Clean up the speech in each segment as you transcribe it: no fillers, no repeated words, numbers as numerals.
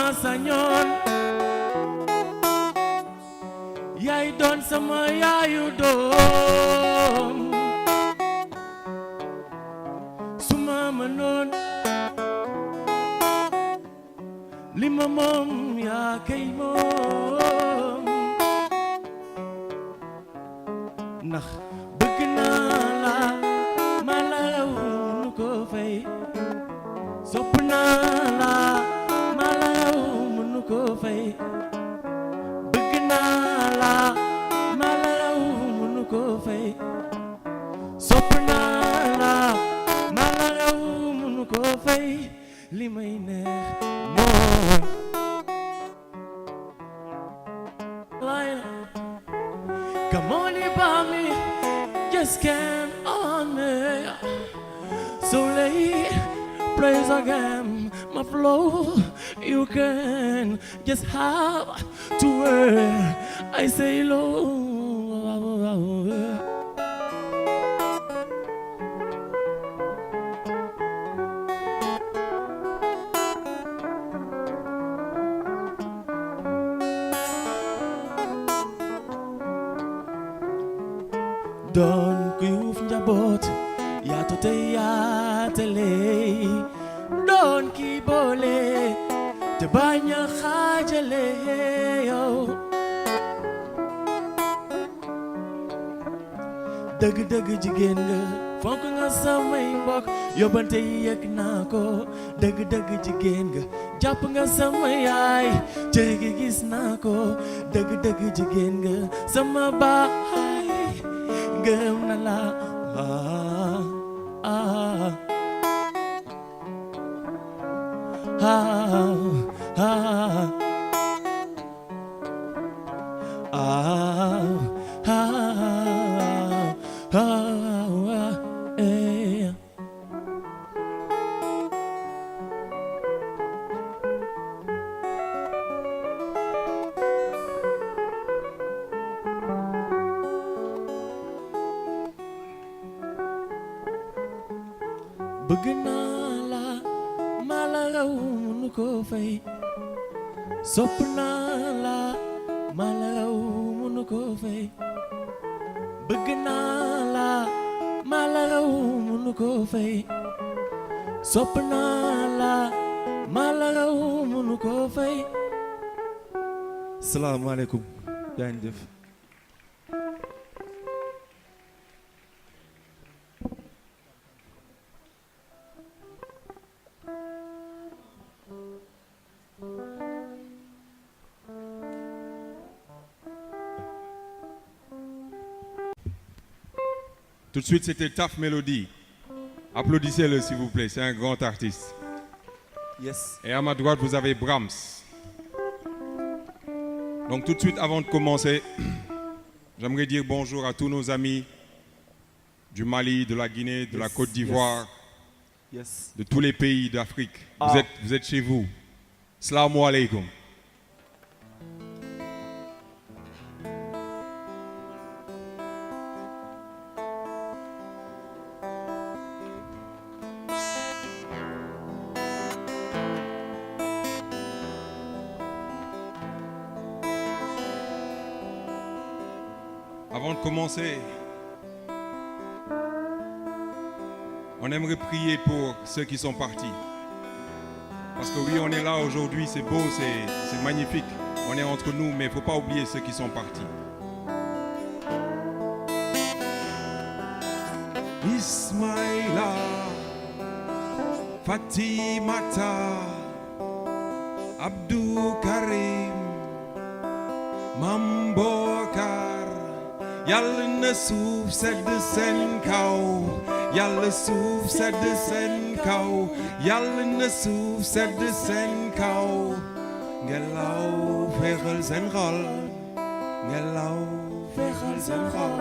suma sañoon yaay doon sama yaayu doom suma mënoon li ma moom yaa kay moom ndax bëgg naa la ma la raw nu ko fay sopp naa la ma la raw nu ko fay bëgg naa la ma la raw nu ko fay sopp naa la ma la raw nu ko fay li may neex mooy come on about me just can't on me so late praise again my flow you can just have to where I say low doon kuy uuf njaboot yaatu te yaatale doon kii boole te bañ a xaajale yow dëgg-dëgg jigéen nga fonk nga samay mbokk yóbbante yi yëg naa ko dëgg-dëgg jigéen nga jàpp nga sama yaay cër gi gis naa ko dëgg-dëgg jigéen nga sama baay gëm na la bëgg naa la ma la raw nu ko fay sopp naa la ma la raw nu ko fay bëgg naa la ma la raw nu ko fay sopp naa la ma la raw nu ko fay. Salaamaaleykum yaa ngi def. Tout de suite, c'était Taf Melody. Applaudissez-le, s'il vous plaît. C'est un grand artiste. Yes. Et à ma droite, vous avez Brahms. Donc, tout de suite, avant de commencer, j'aimerais dire bonjour à tous nos amis du Mali, de la Guinée, de la Côte d'Ivoire, de tous les pays d'Afrique. Vous êtes chez vous. Assalamu alaikum. Avant de commencer, on aimerait prier pour ceux qui sont partis. Parce que oui, on est là aujourd'hui, c'est beau, c'est magnifique. On est entre nous, mais il ne faut pas oublier ceux qui sont partis. Ismaïla, Fatimata, Abdou Karim, Mambokar, Yàlla na suuf sedd seen kaw, Yàlla suuf sedd seen kaw, Yàlla na suuf sedd seen kaw, ngelaw féexal seen xol, ngelaw féexal seen xol.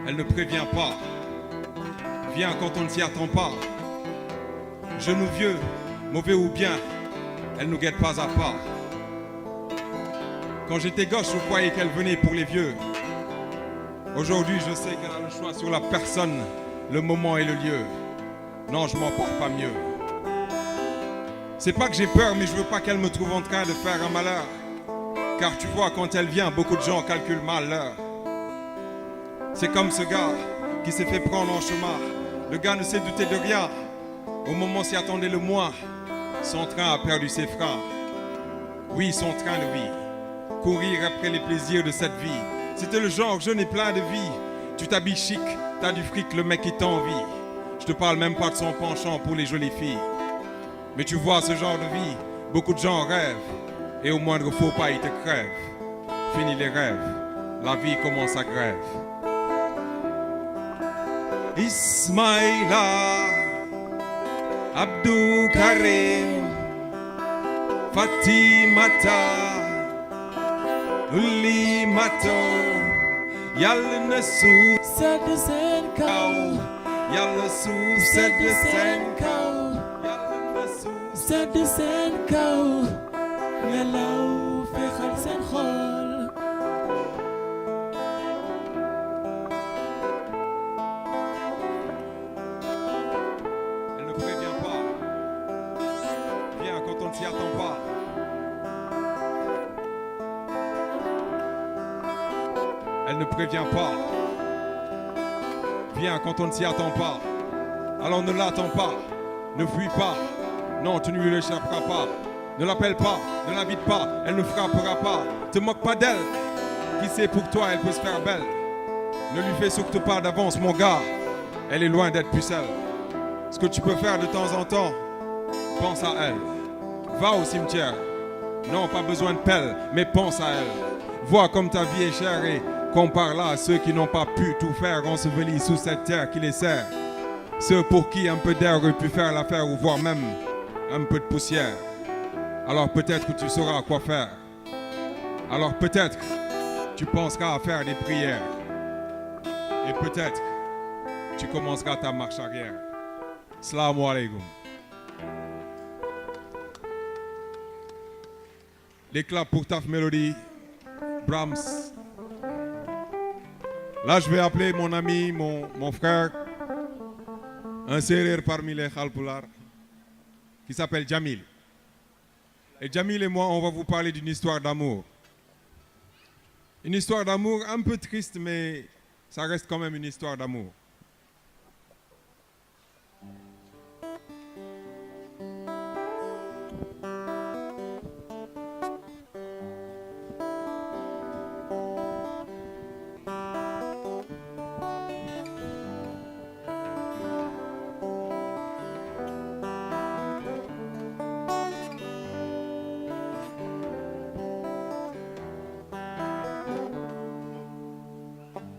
Elle ne prévient pas, vient quand on ne s'y attend pas. Genou vieux, mauvais ou bien, elle nous guette pas à part. Quand j'étais gauche, je croyais qu'elle venait pour les vieux. Aujourd'hui, je sais qu'elle a le choix sur la personne, le moment et le lieu. Non, je m'en porte pas mieux. C'est pas que j'ai peur, mais je veux pas qu'elle me trouve en train de faire un malheur. Car tu vois, quand elle vient, beaucoup de gens calculent mal l'heure. C'est comme ce gars qui s'est fait prendre en chemin. Le gars ne s'est douté de rien. Au moment s'y attendait le moins, son train a perdu ses freins. Oui, son train de vie. Courir après les plaisirs de cette vie. C'était le genre jeune et plein de vie. Tu t'habilles chic, t'as du fric, le mec qui t'envie. Je te parle même pas de son penchant pour les jolies filles. Mais tu vois ce genre de vie, beaucoup de gens rêvent. Et au moindre faux pas, ils te crèvent. Fini les rêves, la vie commence à grève. Ismaïla, Abdou Karim, Fatimata, Ulimato, Yàlla na suuf sedd seen kaw Yàlla suuf sedd seen kaw sedd seen kaw ngelaw fexal seen xol Elle ne prévient pas. Viens quand on ne s'y attend pas. Elle ne prévient pas. Viens quand on ne s'y attend pas. Alors ne l'attends pas. Ne fuis pas. Non, tu ne lui échapperas pas. Ne l'appelle pas. Ne l'invite pas. Elle ne frappera pas. Te moque pas d'elle. Qui sait, pour toi, elle peut se faire belle. Ne lui fais surtout pas d'avance, mon gars. Elle est loin d'être pucelle. Ce que tu peux faire de temps en temps, pense à elle. Va au cimetière. Non, pas besoin de pelle, mais pense à elle. Vois comme ta vie est chère et compare-la à ceux qui n'ont pas pu tout faire ensevelis sous cette terre qui les sert. Ceux pour qui un peu d'air aurait pu faire l'affaire ou voire même un peu de poussière. Alors peut-être que tu sauras quoi faire. Alors peut-être tu penseras à faire des prières. Et peut-être tu commenceras ta marche arrière. Assalamu alaikum. Les claps pour Taf Melody, Brahms. Là, je vais appeler mon ami, mon frère, un sérère parmi les Khalpulars, qui s'appelle Jamil. Et Jamil et moi, on va vous parler d'une histoire d'amour. Une histoire d'amour un peu triste, mais ça reste quand même une histoire d'amour.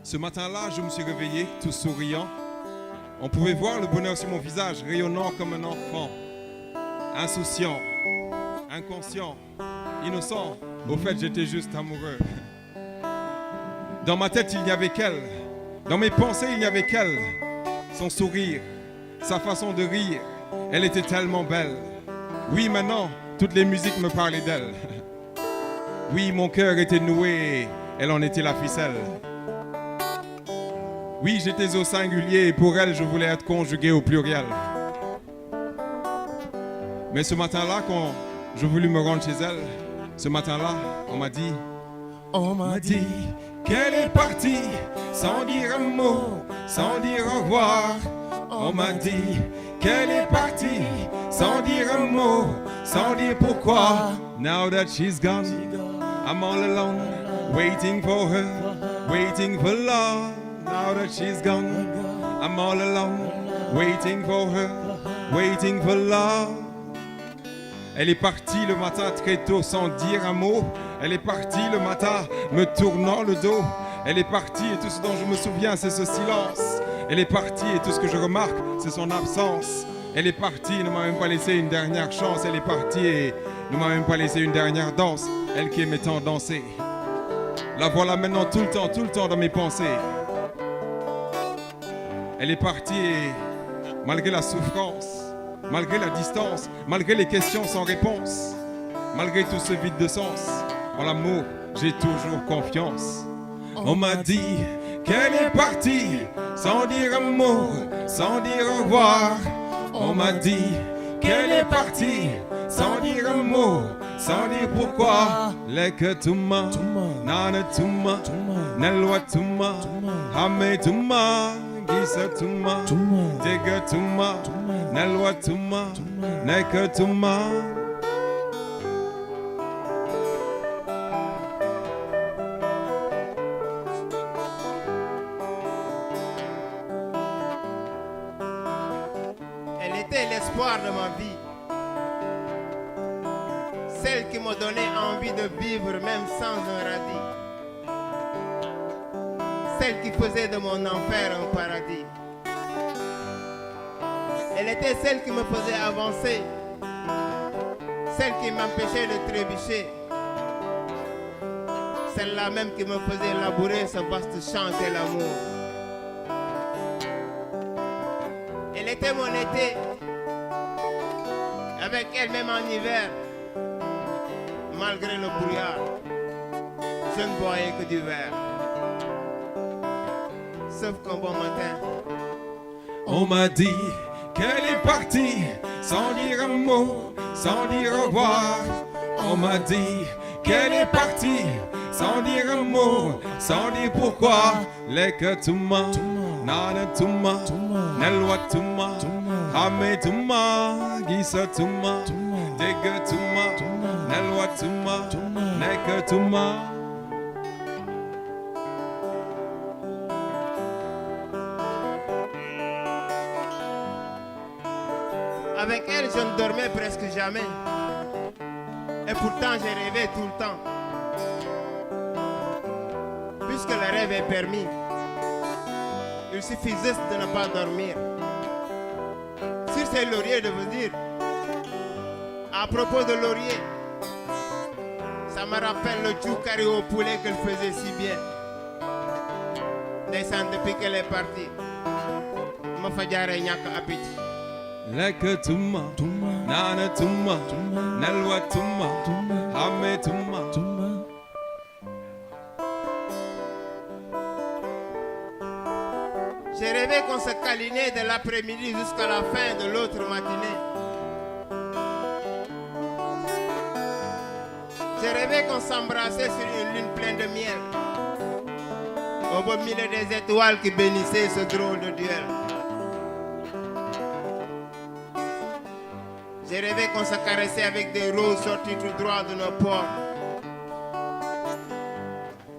Ce matin-là, je me suis réveillé, tout souriant. On pouvait voir le bonheur sur mon visage, rayonnant comme un enfant. Insouciant, inconscient, innocent. Au fait, j'étais juste amoureux. Dans ma tête, il n'y avait qu'elle. Dans mes pensées, il n'y avait qu'elle. Son sourire, sa façon de rire, elle était tellement belle. Oui, maintenant, toutes les musiques me parlaient d'elle. Oui, mon cœur était noué, elle en était la ficelle. Oui, j'étais au singulier et pour elle, je voulais être conjugué au pluriel. Mais ce matin-là, quand je voulus me rendre chez elle, ce matin-là, on m'a dit qu'elle est partie sans dire un mot, sans dire au revoir. On m'a dit qu'elle est partie sans dire un mot, sans dire pourquoi. Now that she's gone, I'm all alone, waiting for her, waiting for love. Now that she's gone, I'm all alone, waiting for her, waiting for love. Elle est partie le matin très tôt sans dire un mot. Elle est partie le matin me tournant le dos. Elle est partie et tout ce dont je me souviens c'est ce silence. Elle est partie et tout ce que je remarque c'est son absence. Elle est partie, ne m'a même pas laissé une dernière chance. Elle est partie et ne m'a même pas laissé une dernière danse. Elle qui aimait tant danser. La voilà maintenant tout le temps dans mes pensées. Elle est partie et malgré la souffrance, malgré la distance, malgré les questions sans réponse, malgré tout ce vide de sens, en l'amour, j'ai toujours confiance. On m'a dit qu'elle est partie sans dire un mot, sans dire au revoir. On m'a dit qu'elle est partie sans dire un mot, sans dire pourquoi. Leke tuma, nana tuma, nelwa tuma, hame tuma, gisa tuma, dega tuma, nelwa tuma, neke tuma. Elle était l'espoir de ma vie. Celle qui m'a donné envie de vivre même sans un radis. Celle qui faisait de mon enfer un paradis. Elle était celle qui me faisait avancer. Celle qui m'empêchait de trébucher. Celle-là même qui me faisait labourer ce vaste champ qu'est l'amour. Elle était mon été. Avec elle même en hiver. Malgré le brouillard, je ne voyais que du vert. Sauf qu'un bon matin, on m'a dit qu'elle est partie sans dire un mot, sans dire au revoir. On m'a dit qu'elle est partie sans dire un mot, sans dire pourquoi. Leke tuma, nana tuma, nelwa tuma, hame tuma, gisa tuma, dega tuma, nelwa tuma, neke tuma. avec elle, je ne dormais presque jamais. Et pourtant, j'ai rêvé tout le temps. Puisque le rêve est permis, il suffit juste de ne pas dormir. Sur ces lauriers, de vous dire, à propos de laurier, ça me rappelle le tchoukari au poulet qu'elle faisait si bien. Descend depuis qu'elle est partie. Ma fajare nyaka appétit. Leke tuma, nana tuma, nelwa tuma, hame tuma. J'ai rêvé qu'on se câlinait de l'après-midi jusqu'à la fin de l'autre matinée. J'ai rêvé qu'on s'embrassait sur une lune pleine de miel. Au beau milieu des étoiles qui bénissaient ce drôle de duel. J'ai rêvé qu'on se caressait avec des roses sorties tout droit de nos portes.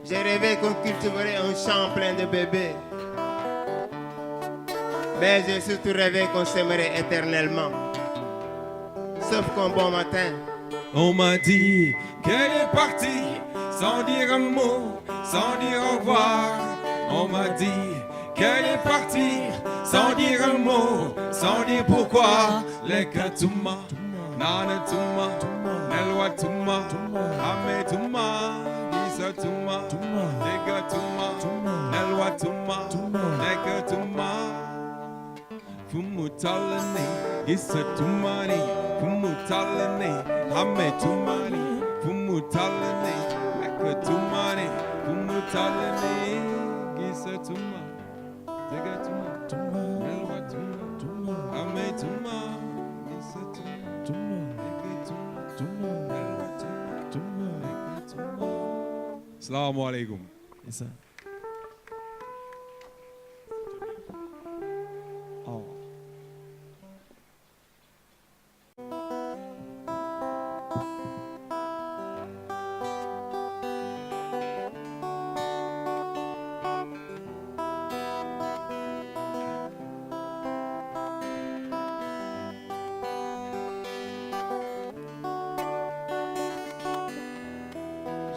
J'ai rêvé qu'on cultiverait un champ plein de bébés. Mais j'ai surtout rêvé qu'on s'aimerait éternellement. Sauf qu'un bon matin, on m'a dit qu'elle est partie sans dire un mot, sans dire au revoir. On m'a dit qu'elle est partie sans dire un mot, sans dire pourquoi. Leke tuma, nana tuma, nelwa tuma, hame tuma, gisa tuma, dega tuma, nelwa tuma, leke tuma. Fumutalane, gisa tumani, fumutalane, hame tumani, fumutalane, leke tumani, fumutalane, gisa tuma, dega tuma, nelwa tuma, hame tuma, gisa tuma, dega tuma, nelwa tuma, dega tuma. Assalamu alaikum. Yes, sir. Oh.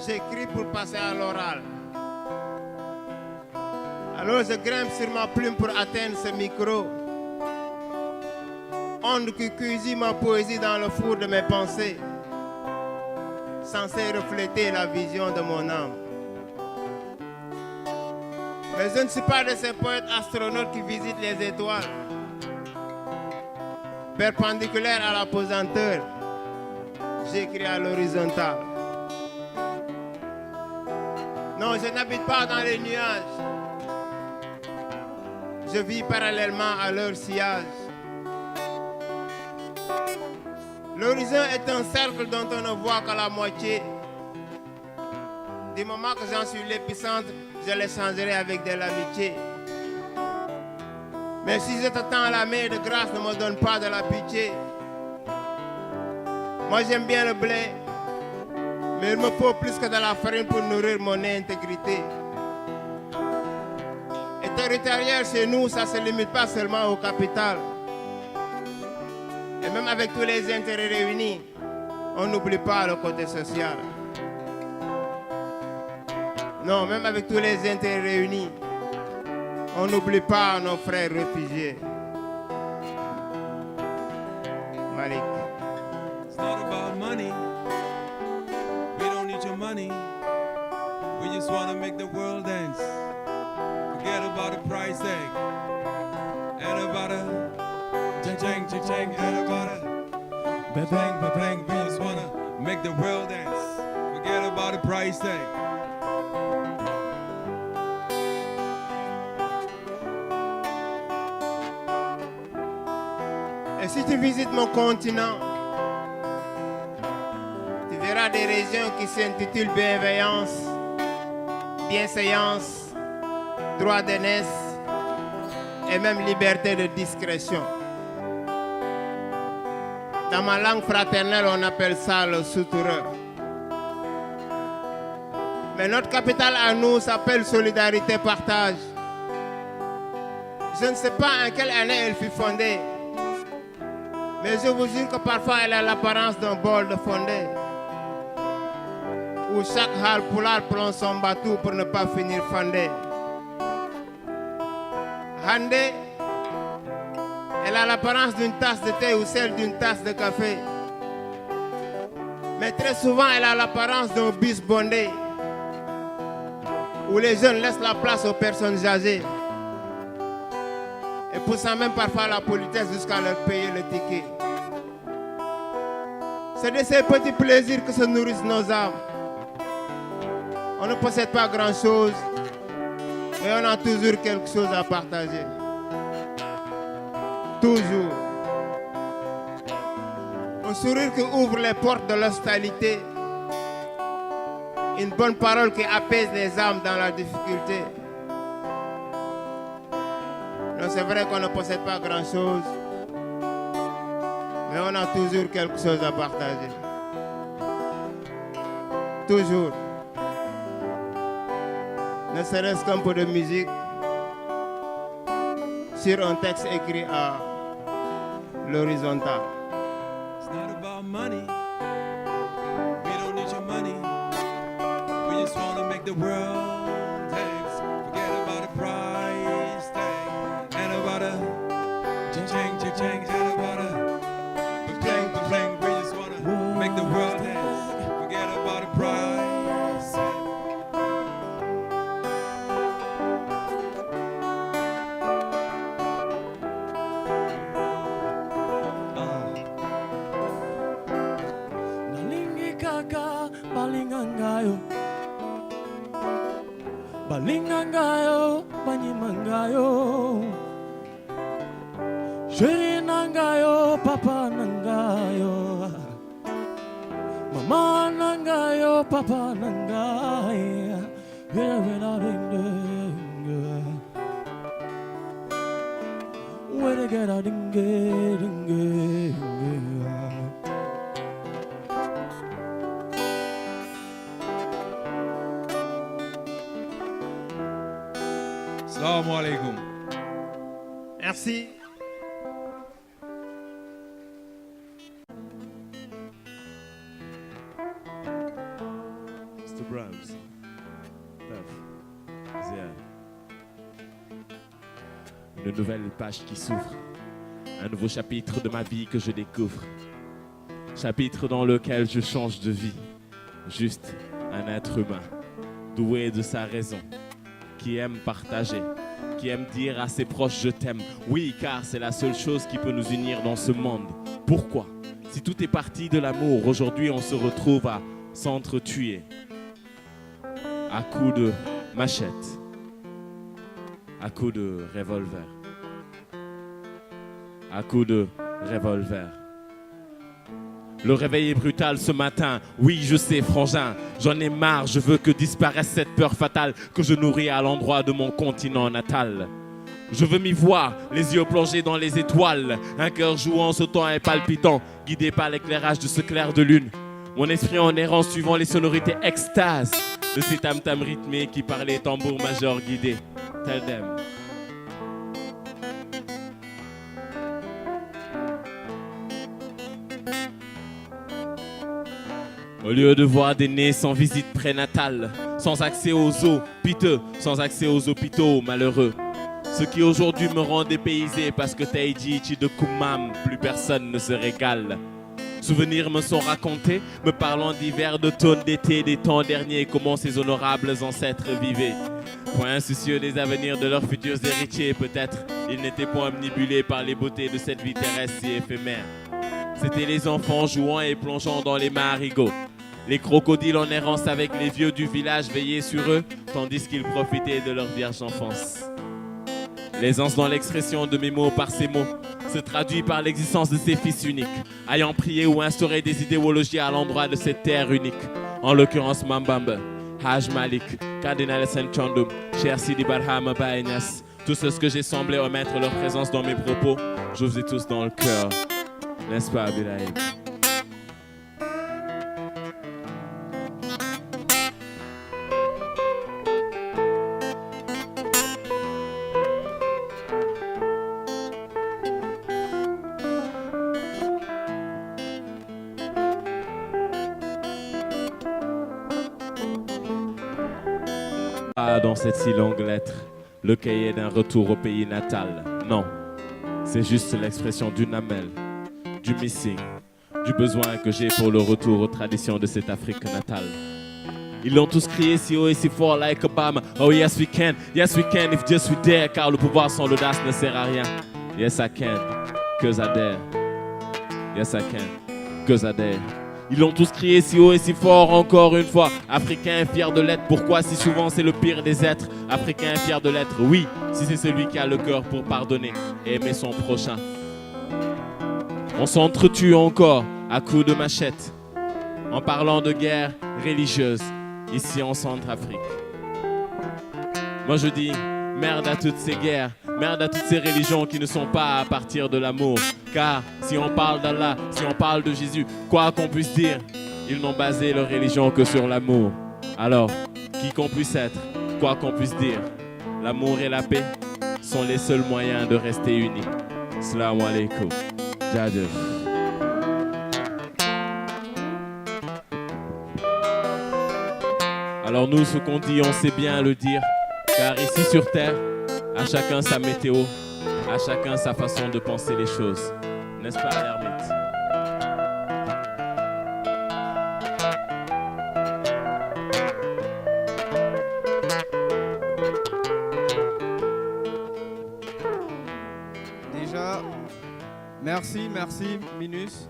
j'écris pour passer à l'oral. Alors je grimpe sur ma plume pour atteindre ce micro. Onde qui cuisit ma poésie dans le four de mes pensées, censé refléter la vision de mon âme. Mais je ne suis pas de ces poètes astronautes qui visitent les étoiles, perpendiculaires à la pesanteur. J'écris à l'horizontale. Non, je n'habite pas dans les nuages. Je vis parallèlement à leur sillage. L'horizon est un cercle dont on ne voit qu'à la moitié. Du moment que j'en suis l'épicentre, je l'échangerai avec de l'amitié. Mais si je te tends la main de grâce, ne me donne pas de la pitié. Moi j'aime bien le blé, mais il me faut plus que de la farine pour nourrir mon intégrité. Et territorial chez nous, ça ne se limite pas seulement au capital. Et même avec tous les intérêts réunis, on n'oublie pas le côté social. Non, même avec tous les intérêts réunis, on n'oublie pas nos frères réfugiés. Malik. It's not about money. We don't need your money. We just want to make the world dance. Forget about the price tag. And about a cha-chang, cha-chang, and about a ba-bang, ba-bang. We just want to make the world dance. Forget about the price tag. Et si tu visites mon continent, tu verras des régions qui s'intitulent bienveillance, bienséance, droit d'aînesse et même liberté de discrétion. Dans ma langue fraternelle, on appelle ça le soutoureux. Mais notre capitale à nous s'appelle Solidarité Partage. Je ne sais pas en quelle année elle fut fondée, mais je vous jure que parfois elle a l'apparence d'un bol de fondé, où chaque hal poulard prend son bateau pour ne pas finir fondé. Handé, elle a l'apparence d'une tasse de thé ou celle d'une tasse de café. Mais très souvent, elle a l'apparence d'un bus bondé, où les jeunes laissent la place aux personnes âgées, et poussant même parfois la politesse jusqu'à leur payer le ticket. C'est de ces petits plaisirs que se nourrissent nos âmes. On ne possède pas grand-chose, mais on a toujours quelque chose à partager. Toujours. Un sourire qui ouvre les portes de l'hospitalité. Une bonne parole qui apaise les âmes dans la difficulté. Non, c'est vrai qu'on ne possède pas grand-chose, mais on a toujours quelque chose à partager. Toujours. Ne serait-ce qu'un peu de musique sur un texte écrit à l'horizontale. It's not about money. We don't need your money. We just want to make the world dance. Forget about the price tag. And about a cha-chang, cha-chang, and about a ba-bang, ba-bang. We just want to make the world dance. Forget about the price tag. Nalingi kaka balingangayo, balingangayo, banyimangayo, chéri nangayo, papa nangayo, mama nangayo, papa nangayo, where they get a ding ding. Assalamu alaikum. Merci. Mr. Brahms, Zia. Une nouvelle page qui s'ouvre, un nouveau chapitre de ma vie que je découvre, chapitre dans lequel je change de vie, juste un être humain, doué de sa raison, qui aime partager, qui aime dire à ses proches je t'aime. Oui, car c'est la seule chose qui peut nous unir dans ce monde. Pourquoi? Si tout est parti de l'amour, aujourd'hui on se retrouve à s'entretuer à coups de machette, à coups de revolver. à coups de revolver. Le réveil est brutal ce matin, oui je sais frangin, j'en ai marre, je veux que disparaisse cette peur fatale que je nourris à l'endroit de mon continent natal. Je veux m'y voir, les yeux plongés dans les étoiles, un cœur jouant, sautant et palpitant, guidé par l'éclairage de ce clair de lune. Mon esprit en errant suivant les sonorités extase de ces tam-tam rythmés qui par les tambours majeurs guidés. Tell them. Au lieu de voir des nés sans visite prénatale, sans accès aux eaux piteux, sans accès aux hôpitaux malheureux. Ce qui aujourd'hui me rend dépaysé parce que Taïdji de Koumam, plus personne ne se régale. Souvenirs me sont racontés, me parlant d'hiver, d'automne, d'été, des temps derniers, comment ces honorables ancêtres vivaient. Point insoucieux des avenirs de leurs futurs héritiers, peut-être ils n'étaient point omnibulés par les beautés de cette vie terrestre si éphémère. C'étaient les enfants jouant et plongeant dans les marigots. Les crocodiles en errance avec les vieux du village veillaient sur eux, tandis qu'ils profitaient de leur vierge enfance. L'aisance dans l'expression de mes mots par ces mots se traduit par l'existence de ces fils uniques, ayant prié ou instauré des idéologies à l'endroit de cette terre unique. En l'occurrence Mambamba, Haj Malik, Cardinal Saint-Chandum, Cher Sidi Barhama Baïnas, tous ceux que j'ai semblé omettre leur présence dans mes propos, je vous ai tous dans le cœur. N'est-ce pas, Abiraïb? Dans cette si longue lettre, le cahier d'un retour au pays natal. Non, c'est juste l'expression d'une amel, du missing, du besoin que j'ai pour le retour aux traditions de cette Afrique natale. Ils l'ont tous crié si haut et si fort, like Obama. Oh yes we can, if just we dare, car le pouvoir sans l'audace ne sert à rien. Yes I can, cause I dare. Yes I can, cause I dare. Ils l'ont tous crié si haut et si fort, encore une fois. Africain fier de l'être, pourquoi si souvent c'est le pire des êtres? Africain fier de l'être, oui, si c'est celui qui a le cœur pour pardonner et aimer son prochain. On s'entretue encore à coups de machette, en parlant de guerre religieuse, ici en Centrafrique. Moi je dis, merde à toutes ces guerres, merde à toutes ces religions qui ne sont pas à partir de l'amour. Car si on parle d'Allah, si on parle de Jésus, quoi qu'on puisse dire, ils n'ont basé leur religion que sur l'amour. Alors, qui qu'on puisse être, quoi qu'on puisse dire, l'amour et la paix sont les seuls moyens de rester unis. Salam alaikum. Jadef. Alors nous, ce qu'on dit, on sait bien le dire. Car ici sur Terre, à chacun sa météo, à chacun sa façon de penser les choses. N'est-ce pas, l'ermite? Déjà, merci Minus.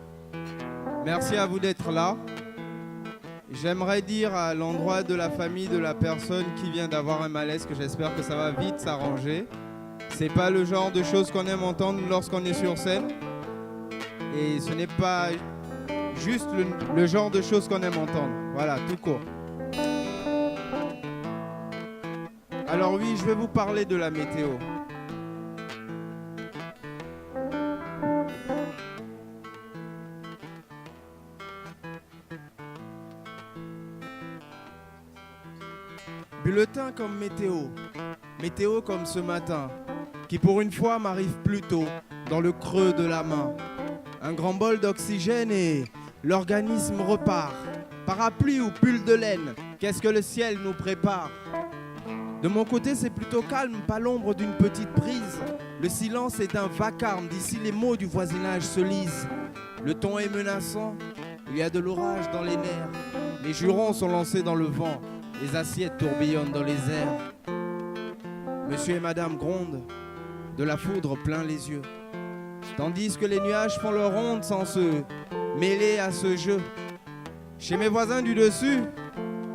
Merci à vous d'être là. J'aimerais dire à l'endroit de la famille de la personne qui vient d'avoir un malaise que j'espère que ça va vite s'arranger. C'est pas le genre de choses qu'on aime entendre lorsqu'on est sur scène. Et ce n'est pas juste le genre de choses qu'on aime entendre. Voilà, tout court. Alors oui, je vais vous parler de la météo. Bulletin comme météo. Météo comme ce matin, qui pour une fois m'arrive plus tôt, dans le creux de la main. Un grand bol d'oxygène et l'organisme repart. Parapluie ou pull de laine, qu'est-ce que le ciel nous prépare? De mon côté, c'est plutôt calme, pas l'ombre d'une petite brise. Le silence est un vacarme, d'ici les mots du voisinage se lisent. Le ton est menaçant, il y a de l'orage dans les nerfs. Les jurons sont lancés dans le vent, les assiettes tourbillonnent dans les airs. Monsieur et madame grondent, de la foudre plein les yeux. Tandis que les nuages font leur ronde sans se mêler à ce jeu. Chez mes voisins du dessus,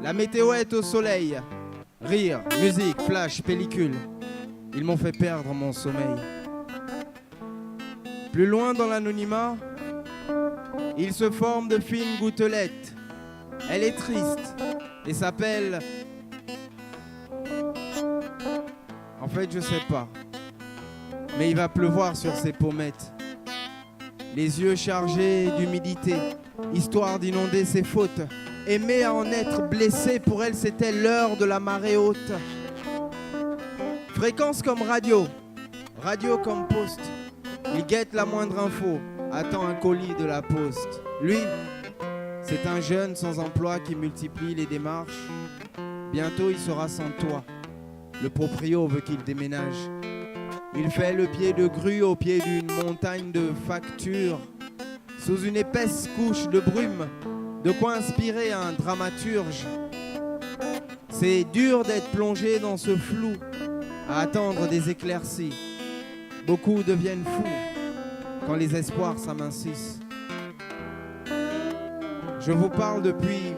la météo est au soleil. Rire, musique, flash, pellicule, ils m'ont fait perdre mon sommeil. Plus loin dans l'anonymat, il se forme de fines gouttelettes. Elle est triste et s'appelle... En fait, je sais pas. Mais il va pleuvoir sur ses pommettes. Les yeux chargés d'humidité, histoire d'inonder ses fautes. Aimer à en être blessé, pour elle c'était l'heure de la marée haute. Fréquence comme radio, radio comme poste. Il guette la moindre info, attend un colis de la poste. Lui, c'est un jeune sans emploi qui multiplie les démarches. Bientôt il sera sans toit. Le proprio veut qu'il déménage. Il fait le pied de grue au pied d'une montagne de factures. Sous une épaisse couche de brume, de quoi inspirer un dramaturge. C'est dur d'être plongé dans ce flou, à attendre des éclaircies. Beaucoup deviennent fous quand les espoirs s'amincissent. Je vous parle depuis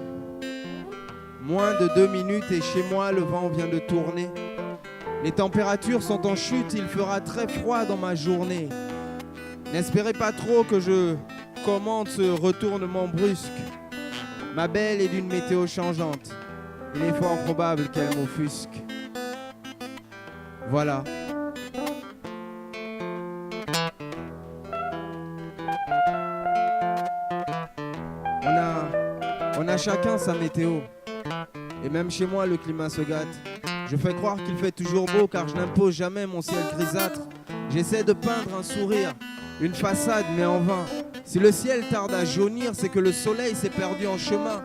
moins de 2 minutes et chez moi le vent vient de tourner. Les températures sont en chute, il fera très froid dans ma journée. N'espérez pas trop que je commente ce retournement brusque. Ma belle est d'une météo changeante. Il est fort probable qu'elle m'offusque. Voilà. On a chacun sa météo. Et même chez moi, le climat se gâte. Je fais croire qu'il fait toujours beau car je n'impose jamais mon ciel grisâtre. J'essaie de peindre un sourire, une façade, mais en vain. Si le ciel tarde à jaunir, c'est que le soleil s'est perdu en chemin.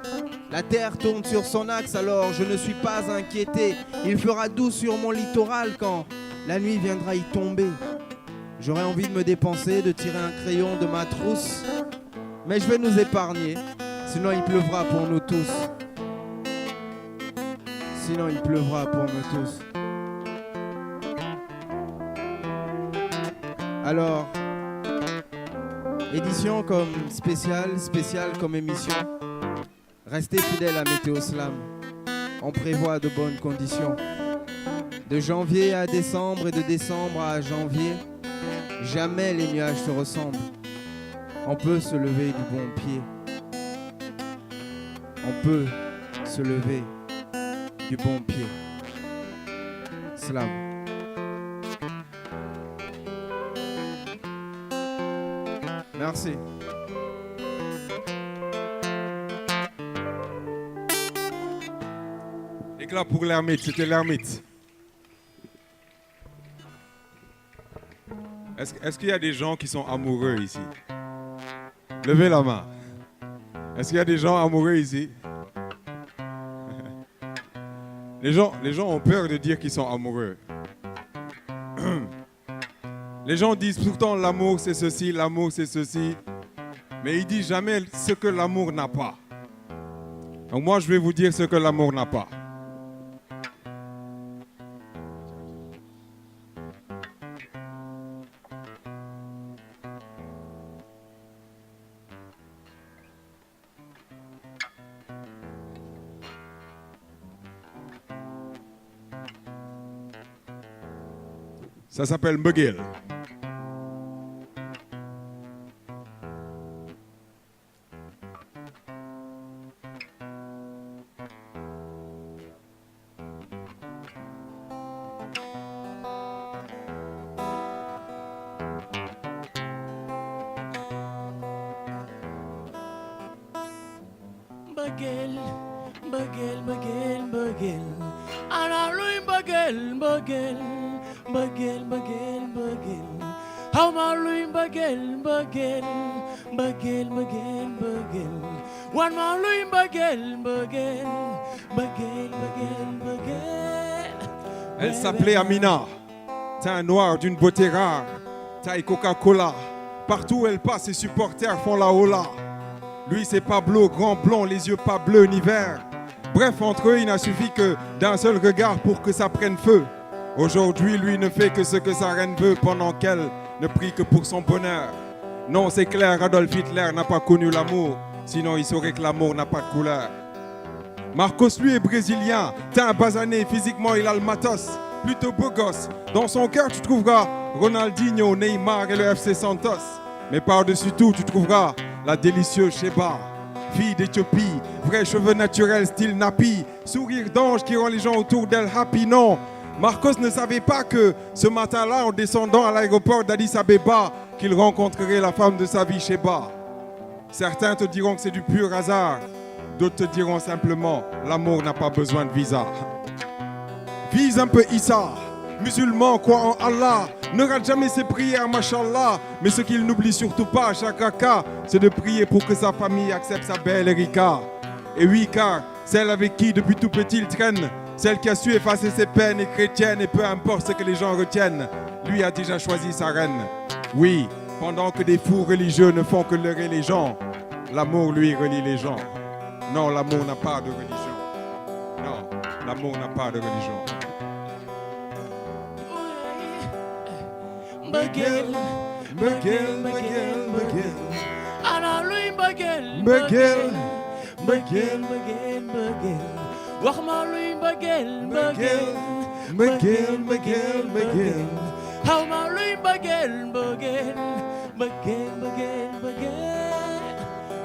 La terre tourne sur son axe, alors je ne suis pas inquiété. Il fera doux sur mon littoral quand la nuit viendra y tomber. J'aurais envie de me dépenser, de tirer un crayon de ma trousse. Mais je vais nous épargner, sinon il pleuvra pour nous tous. Sinon il pleuvra pour nous tous. Alors, édition comme spéciale comme émission. Restez fidèles à Météo Slam. On prévoit de bonnes conditions. De janvier à décembre et de décembre à janvier, jamais les nuages se ressemblent. On peut se lever du bon pied. On peut se lever du bon pied. Slam. Merci. Éclat pour l'ermite, c'était l'ermite. Est-ce qu'il y a des gens qui sont amoureux ici? Levez la main. Est-ce qu'il y a des gens amoureux ici? Les gens ont peur de dire qu'ils sont amoureux. Les gens disent pourtant l'amour c'est ceci, l'amour c'est ceci. Mais ils disent jamais ce que l'amour n'a pas. Donc moi je vais vous dire ce que l'amour n'a pas. Ça s'appelle mbëggeel. Mbëggeel, mbëggeel, mbëggeel, mbëggeel. Ana luy mbëggeel, mbëggeel. Mbëggeel, mbëggeel, mbëggeel. Xaw ma luy mbëggeel, mbëggeel. Mbëggeel, mbëggeel, mbëggeel. Wan ma luy mbëggeel, mbëggeel. Mbëggeel, mbëggeel, mbëggeel. Elle s'appelait Amina. Teint noir d'une beauté rare. Taille Coca-Cola. Partout où elle passe, ses supporters font la hola. Lui c'est Pablo, grand blond, les yeux pas bleus ni verts. Bref, entre eux, il n'a suffi que d'un seul regard pour que ça prenne feu. Aujourd'hui, lui ne fait que ce que sa reine veut pendant qu'elle ne prie que pour son bonheur. Non, c'est clair, Adolf Hitler n'a pas connu l'amour, sinon il saurait que l'amour n'a pas de couleur. Marcos, lui, est brésilien, teint basané, physiquement il a le matos. plutôt beau gosse. Dans son cœur, tu trouveras Ronaldinho, Neymar et le FC Santos. Mais par-dessus tout, tu trouveras la délicieuse Sheba, fille d'Éthiopie, vrais cheveux naturels style nappy, sourire d'ange qui rend les gens autour d'elle happy. Non, Marcos ne savait pas que ce matin-là, en descendant à l'aéroport d'Addis Abeba, qu'il rencontrerait la femme de sa vie, Sheba. Certains te diront que c'est du pur hasard, d'autres te diront simplement l'amour n'a pas besoin de visa. Vise un peu Issa, musulman, croit en Allah, ne rate jamais ses prières, mashallah. Mais ce qu'il n'oublie surtout pas à chaque raka, c'est de prier pour que sa famille accepte sa belle Erika. Et oui, car celle avec qui depuis tout petit il traîne, celle qui a su effacer ses peines est chrétienne et peu importe ce que les gens retiennent, lui a déjà choisi sa reine. Oui, pendant que des fous religieux ne font que leurrer les gens, l'amour lui relie les gens. Non, l'amour n'a pas de religion. Non, l'amour n'a pas de religion. Mbëggeel mbëggeel mbëggeel mbëggeel ana luy mbëggeel mbëggeel mbëggeel mbëggeel mbëggeel wax ma luy mbëggeel mbëggeel mbëggeel mbëggeel mbëggeel xaw ma luy mbëggeel mbëggeel mbëggeel mbëggeel mbëggeel.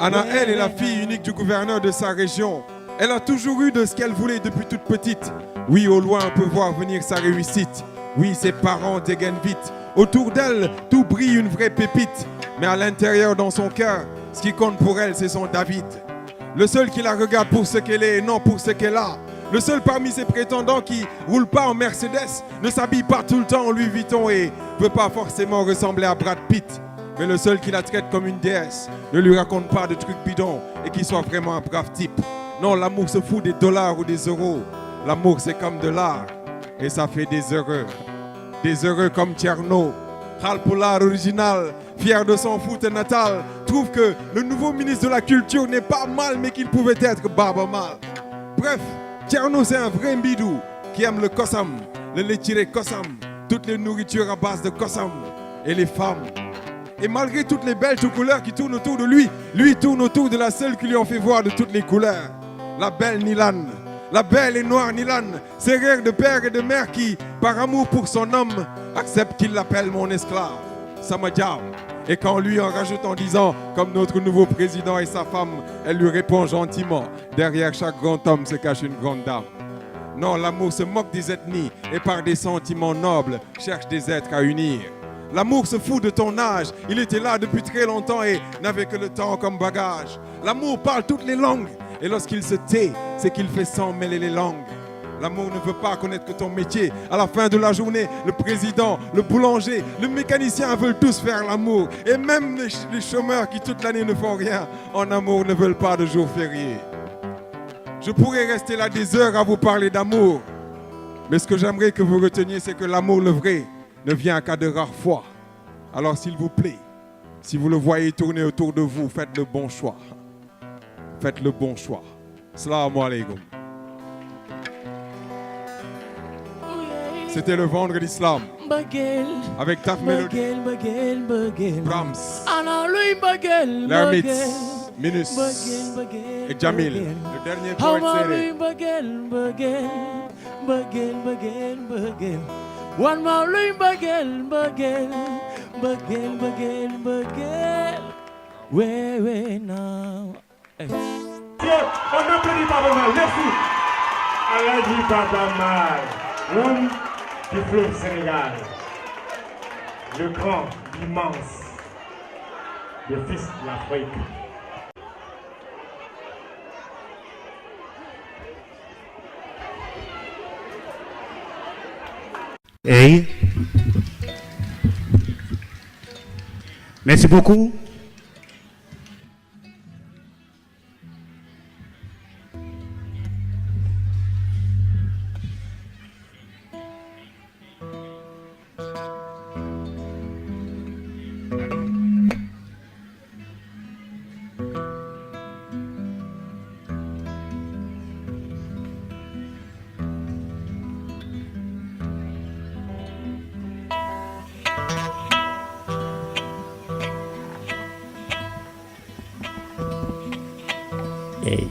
Anna, elle est la fille unique du gouverneur de sa région. Elle a toujours eu de ce qu'elle voulait depuis toute petite. Oui, au loin, on peut voir venir sa réussite. Oui, ses parents dégainent vite. Autour d'elle, tout brille une vraie pépite. Mais à l'intérieur, dans son cœur, ce qui compte pour elle, c'est son David. Le seul qui la regarde pour ce qu'elle est et non pour ce qu'elle a. Le seul parmi ses prétendants qui roule pas en Mercedes, ne s'habille pas tout le temps en Louis Vuitton et veut pas forcément ressembler à Brad Pitt. Mais le seul qui la traite comme une déesse, ne lui raconte pas de trucs bidons et qui soit vraiment un brave type. Non, l'amour se fout des dollars ou des euros. L'amour, c'est comme de l'art. Et ça fait des heureux. Des heureux comme Tierno. Halpolar original, fier de son foot natal, trouve que le nouveau ministre de la Culture n'est pas mal, mais qu'il pouvait être Baba Mal. Bref, Tierno, c'est un vrai mbidou qui aime le kossam, le lait tiré kossam, toutes les nourritures à base de kossam et les femmes. Et malgré toutes les belles couleurs qui tournent autour de lui, lui tourne autour de la seule qui lui en fait voir de toutes les couleurs. La belle Nilan, la belle et noire Nilan, ses rires de père et de mère qui, par amour pour son homme, accepte qu'il l'appelle mon esclave, Samadjam. Et quand lui en rajoute en disant, comme notre nouveau président et sa femme, elle lui répond gentiment, derrière chaque grand homme se cache une grande dame. Non, l'amour se moque des ethnies et par des sentiments nobles cherche des êtres à unir. L'amour se fout de ton âge, il était là depuis très longtemps et n'avait que le temps comme bagage. L'amour parle toutes les langues et lorsqu'il se tait, c'est qu'il fait sans mêler les langues. L'amour ne veut pas connaître que ton métier. À la fin de la journée, le président, le boulanger, le mécanicien veulent tous faire l'amour. Et même les chômeurs qui toute l'année ne font rien, en amour ne veulent pas de jour férié. Je pourrais rester là des heures à vous parler d'amour. Mais ce que j'aimerais que vous reteniez, c'est que l'amour, le vrai, ne vient qu'à de rares fois. Alors s'il vous plaît, si vous le voyez tourner autour de vous, faites le bon choix. Faites le bon choix. Assalamu alaikum. C'était le vendredi Islam Mbëggeel avec Taf Melody, mbëggeel mbëggeel mbëggeel Brahms, ana luy mbëggeel Lermitz, Minus mbëggeel mbëggeel et Jamil, mbëggeel. le dernier Xaw poète ma séré. luy mbëggeel mbëggeel mbëggeel mbëggeel mbëggeel wan ma luy mbëggeel mbëggeel mbëggeel mbëggeel mbëggeel wewe now. On applaudit Baba Mal, merci. Aladji Baba Mal, l'homme du fleuve Sénégal, le grand, l'immense, le fils de l'Afrique. Hey. Merci beaucoup. Hey.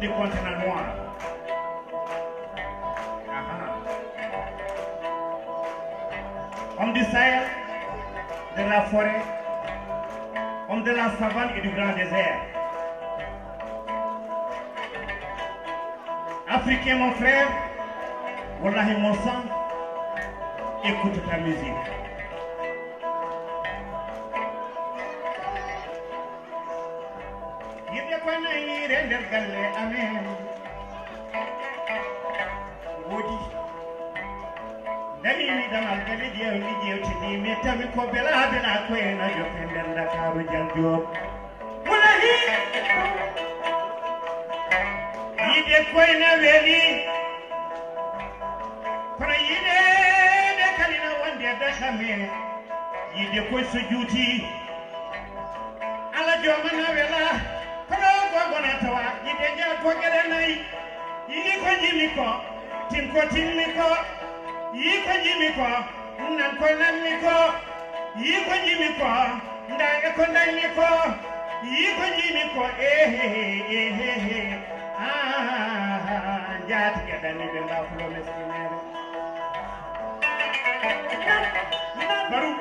du continent noir. Homme du Sahel, de la forêt, homme de la savane et du grand désert. Africain mon frère, wallahi mon sang, écoute ta musique. Yidde ko nayire nder galle amen wodi dali mi damal gale jewtidi mi tami ko belade na ko en a jokke nder Dakaru Jal Diop wallahi yidde ko na weli kono yide de kalina wonde dakame yidde ko so juuti ala jomana wela kono gogona tawa yide ja ko gele nay yi ko jimi ko tin ko tinmi ko yi ko jimi ko nan ko nanmi ko yi ko jimi ko ndage ko ndaymi ko yi ko jimi ko jaati gedani be mbafulo meskinere baru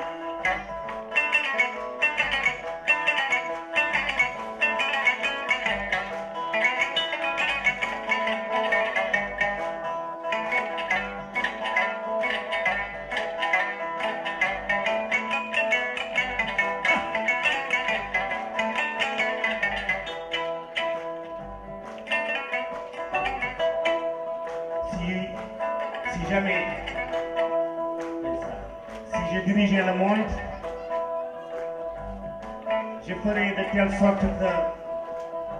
Si je dirigeais le monde, je ferais de telle sorte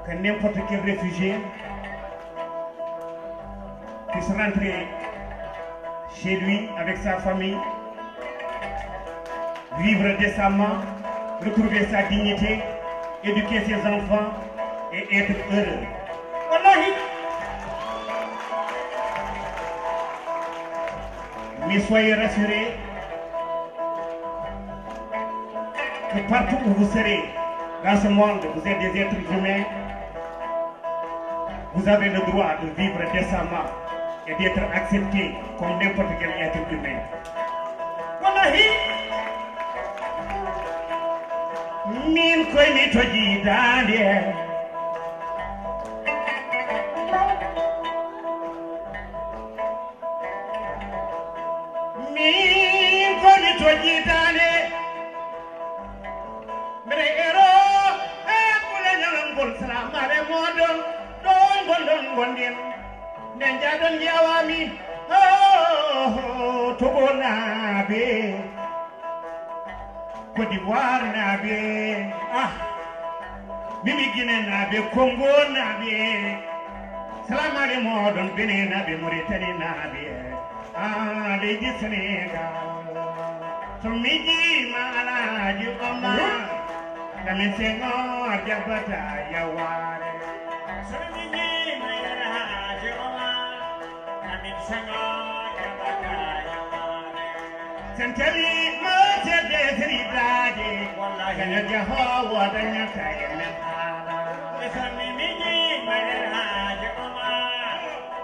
que n'importe quel réfugié puisse rentrer chez lui avec sa famille, vivre décemment, retrouver sa dignité, éduquer ses enfants et être heureux. Wallahi! Mais soyez rassurés que partout où vous serez dans ce monde, vous êtes des êtres humains, vous avez le droit de vivre décemment et d'être accepté comme n'importe quel être humain. Wallahi! Min koy mi toji dande Nenjadon yawami Togo nabe Côte d'Ivoire nabe Mimi Guinée nabe Congo nabe Salamale modon Benin nabe Mauritanie nabe Lady Sénégal Somiji Malaji Oma Lamin Senghor Jabata Yaware Somiji Senteli moja desri daje kana jahawa danya kayana esami miji maraje oma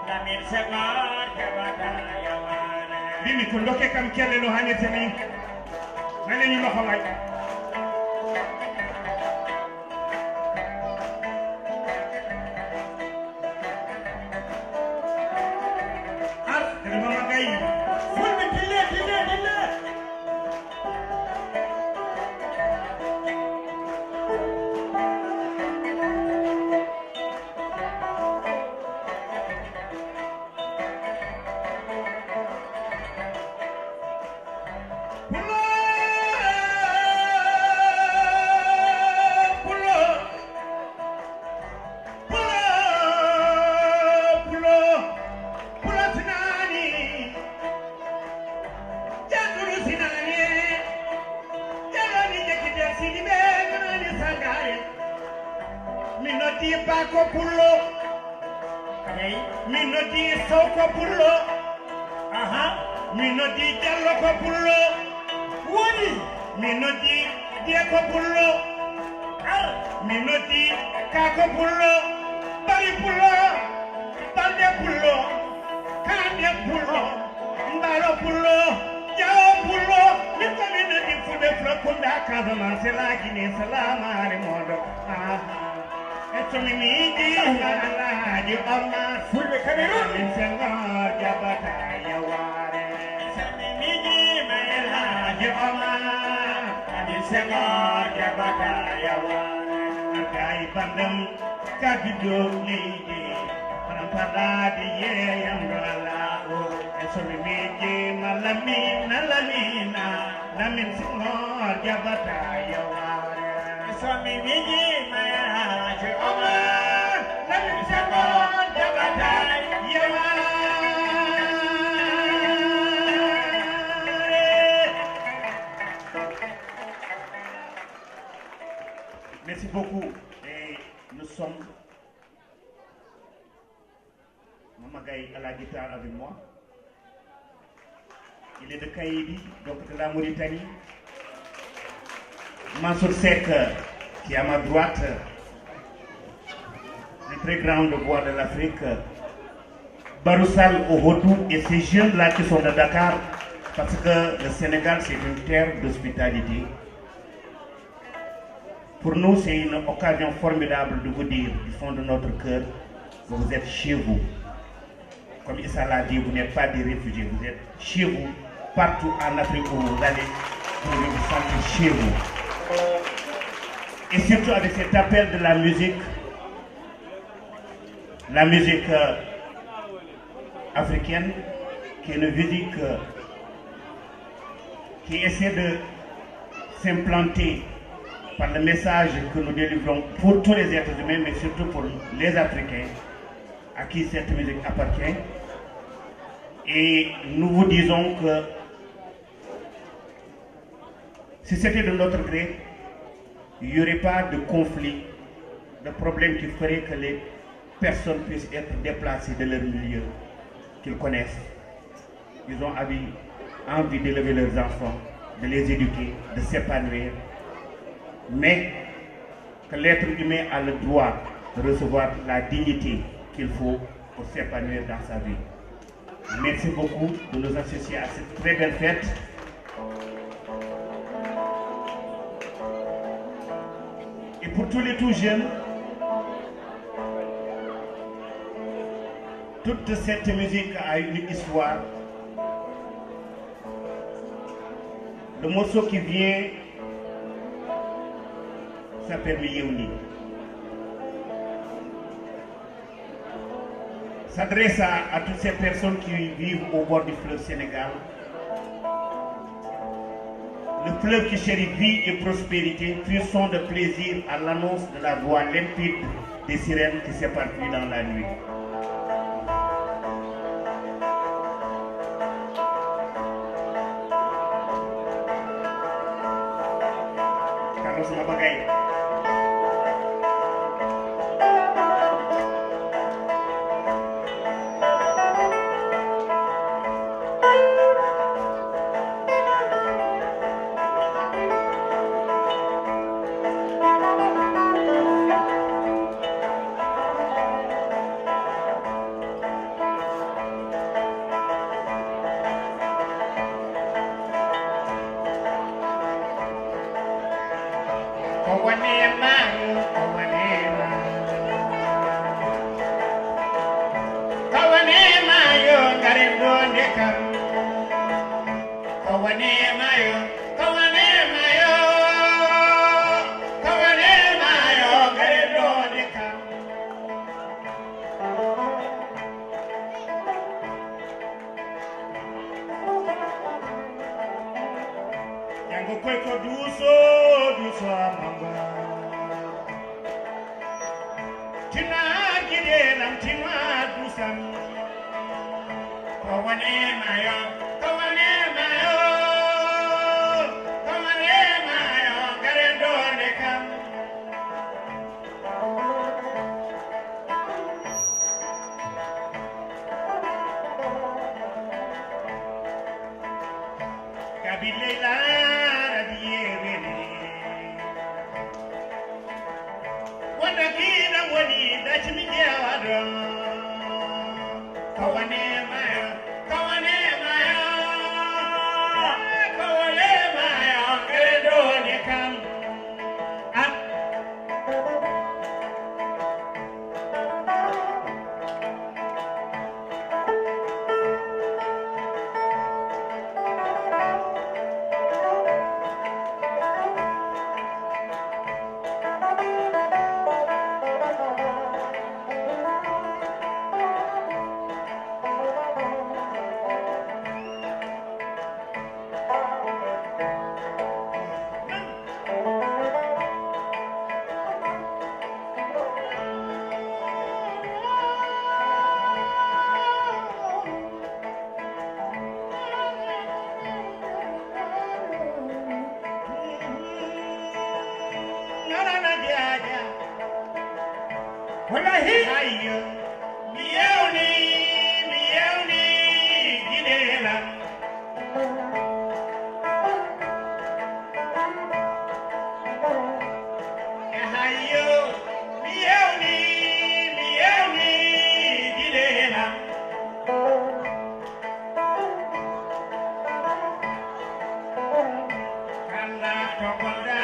lamin sagar jabata yawana bimi ko ndoke kam kelle no hanete ni ngale ni loxo way Minoti kako pullo, bari pullo. Casamance la Guinée salamare modo Etomimiji Alhaji Omar Fulbe Cameroon Min Senghor Jabata Yaware Etomimiji Alhaji Omar Min Senghor Jabata Yaware Arkai Bandam Kabido Lidi Panampada Diye Yamrala Etomimiji Malamina Lamina Lamin Senghor Jabata Yaware Etomimiji Alhaji Omar Lamin Senghor Jabata Yaware. Merci beaucoup. Et nous sommes Mamagaï à la guitare avec moi. Il est de Kaïdi, donc de la Mauritanie. Mansour Sek, qui est à ma droite, le très grand voix de l'Afrique. Baroussal Ohodou et ces jeunes-là qui sont de Dakar, parce que le Sénégal, c'est une terre d'hospitalité. Pour nous, c'est une occasion formidable de vous dire du fond de notre cœur que vous êtes chez vous. Comme Issa l'a dit, vous n'êtes pas des réfugiés, vous êtes chez vous. Partout en Afrique où vous allez, vous devez vous sentir chez vous. Et surtout avec cet appel de la musique africaine, qui est une musique qui essaie de s'implanter par le message que nous délivrons pour tous les êtres humains, mais surtout pour les Africains à qui cette musique appartient. Et nous vous disons que si c'était de notre gré, il n'y aurait pas de conflit, de problème qui ferait que les personnes puissent être déplacées de leur milieu qu'ils connaissent. Ils ont envie d'élever leurs enfants, de les éduquer, de s'épanouir. Mais que l'être humain a le droit de recevoir la dignité qu'il faut pour s'épanouir dans sa vie. Merci beaucoup de nous associer à cette très belle fête. Et pour tous les tout jeunes, toute cette musique a une histoire. Le morceau qui vient s'appelle Yeouni. S'adresse à toutes ces personnes qui vivent au bord du fleuve Sénégal. Le fleuve qui chérit vie et prospérité, pur son de plaisir à l'annonce de la voix limpide des sirènes qui s'éparpillent dans la nuit. Carlos Mabagaï. Come wallahi ayyo mi yewni gidela ayyo mi yewni gidela kala tokoda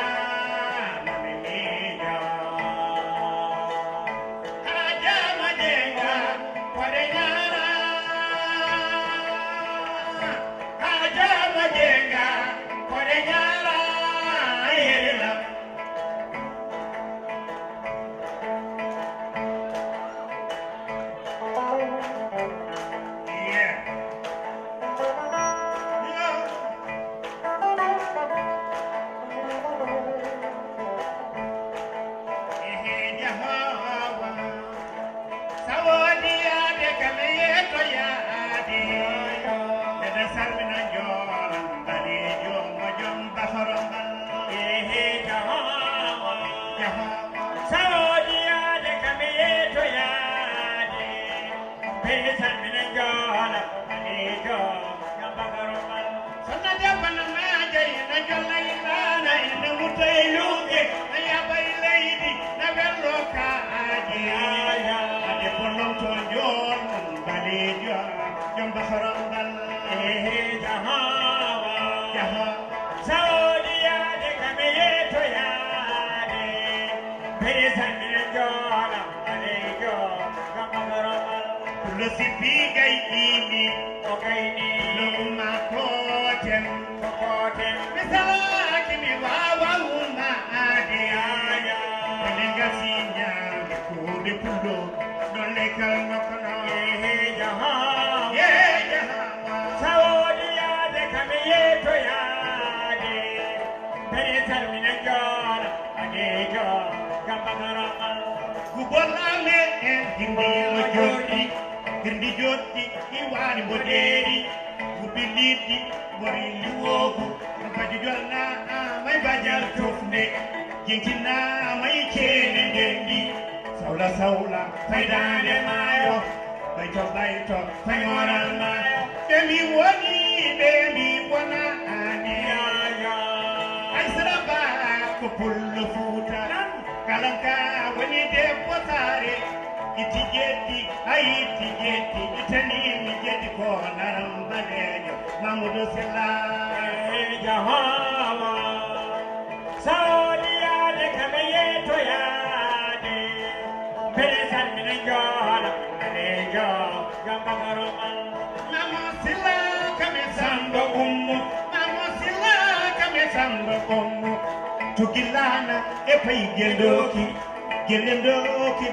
Tugilana epai gelendoki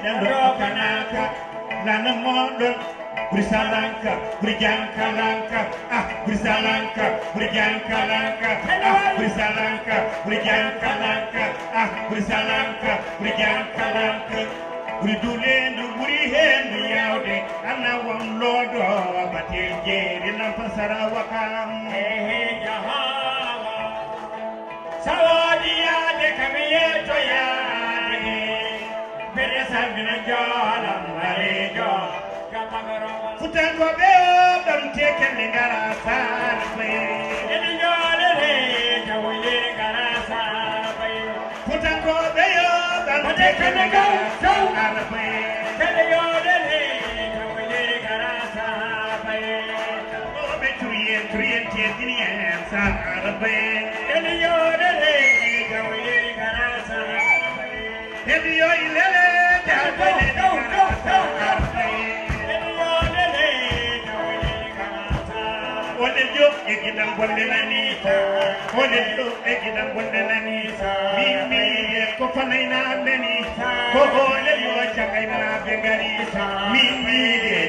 dando kanaka lana modon brisalanka brijankalanka brisalanka brijankalanka brisalanka brijankalanka brisalanka brijankalanka bridulendu buri hendu yawde ana wam lodo batel jeri nam pasara wakam jahawa sawadiya de kamiyeto yaade bere sabina jala marejo kamagaro futango be dam teken ngara sarbe eni jole re jawle ngara sarbe futango be dam teken ngara sarbe eni jole re jawle ngara sarbe be turien tedini en sarbe eni jole re jawle ngara sarbe eni jole re Odejo egidam bondenanita Odejo egidam bondenanita Mimi ko fanaina benita Ko odejo chakaina bengarita Mimi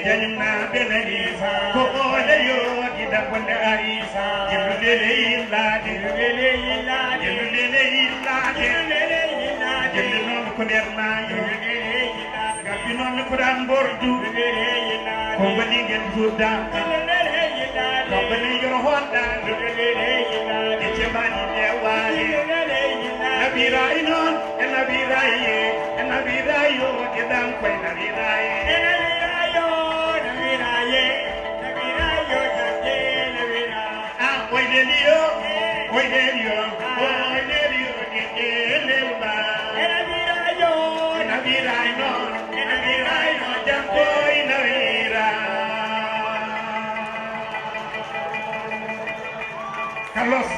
janna benarita Ko odejo egidam bondenarita Jelulele illa jelulele illa jelulele illa jelulele illa jelunon ko derna jelulele illa gabinon ko dan bordu jelulele illa ko wali ngel juda Company your Honda, it's your money there. Why? Nabira inon, and Nabira, and Nabira, you get down Carlos